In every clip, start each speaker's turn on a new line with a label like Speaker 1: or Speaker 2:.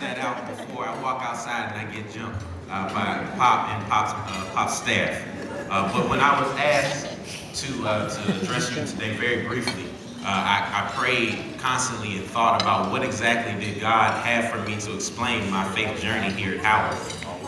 Speaker 1: that out before I walk outside and I get jumped by Pop and Pop's staff. But when I was asked to address you today very briefly, I prayed constantly and thought about what exactly did God have for me to explain my faith journey here at Howard.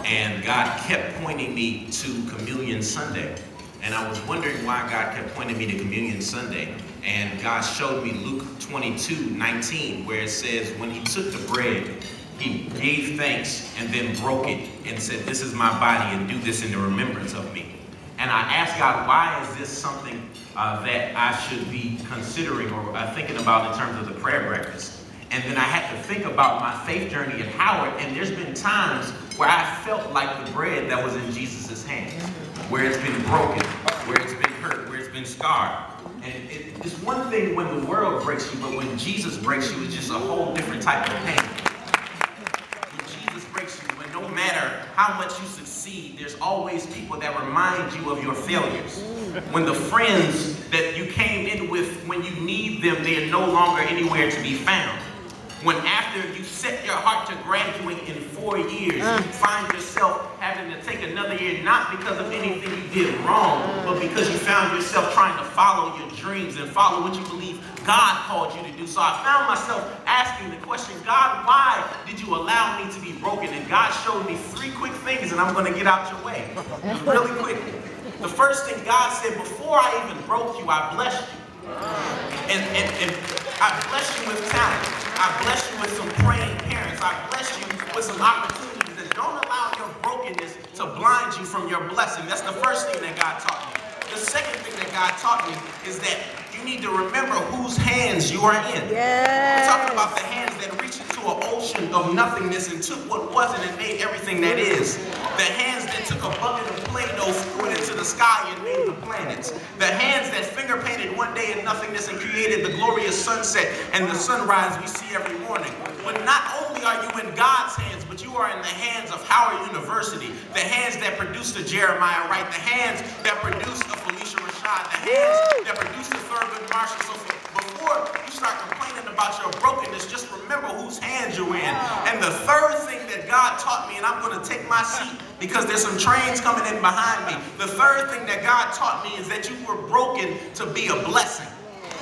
Speaker 1: And God kept pointing me to Communion Sunday. And I was wondering why God kept pointing me to Communion Sunday. And God showed me Luke 22:19, where it says, when he took the bread, he gave thanks and then broke it and said, this is my body and do this in the remembrance of me. And I asked God, why is this something that I should be considering or thinking about in terms of the prayer breakfast? And then I had to think about my faith journey at Howard, and there's been times where I felt like the bread that was in Jesus' hands, where it's been broken, where it's been hurt, where it's been scarred. And it's one thing when the world breaks you, but when Jesus breaks you, it's just a whole different type of pain. When Jesus breaks you, when no matter how much you succeed, there's always people that remind you of your failures. When the friends that you came in with, when you need them, they are no longer anywhere to be found. When after you set your heart to graduate in 4 years, you find yourself having to take another year, not because of anything you did wrong, but because you found yourself trying to follow your dreams and follow what you believe God called you to do. So I found myself asking the question, God, why did you allow me to be broken? And God showed me 3 quick things, and I'm going to get out your way. Really quick. The first thing God said, before I even broke you, I blessed you. And I blessed you with talent. I blessed you with some praying parents. I blessed you with some opportunities. And don't allow your brokenness to blind you from your blessing. That's the first thing that God taught me. The second thing that God taught me is that you need to remember whose hands you are in. We're talking about the hands that reach into an ocean of nothingness and took what wasn't and made everything that is. The hands that took a bucket of Play-Doh, threw it into the sky and made the planets. The hands that finger painted one day in nothingness and created the glorious sunset and the sunrise we see every morning. But not only are you in God's hands, but you are in the hands of Howard University. The hands that produced a Jeremiah Wright. The hands that produced a Felicia Rashad. The hands that produced a Thurgood Marsha. So before you start complaining about your brokenness, just remember whose hands you're in. And the third thing that God taught me, and I'm going to take my seat because there's some trains coming in behind me. The third thing that God taught me is that you were broken to be a blessing.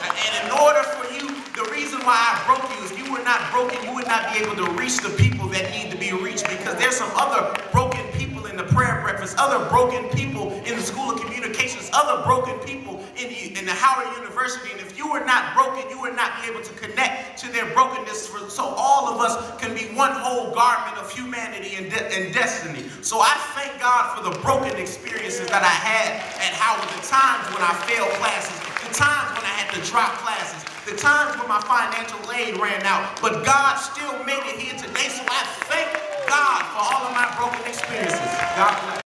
Speaker 1: And in order for you, the reason why I broke you is if you were not broken, you would not be able to reach the people that need to be reached, because there's some other broken people in the prayer breakfast, other broken people in the School of Communications, other broken people in the Howard University. And if you were not broken, you would not be able to connect to their brokenness, so all of us can be one whole garment of humanity and destiny. So I thank God for the broken experiences that I had at Howard, the times when I failed classes, the times when I had to drop classes, the times when my financial aid ran out, but God still made it here today, so I thank God for all of my broken experiences. God bless.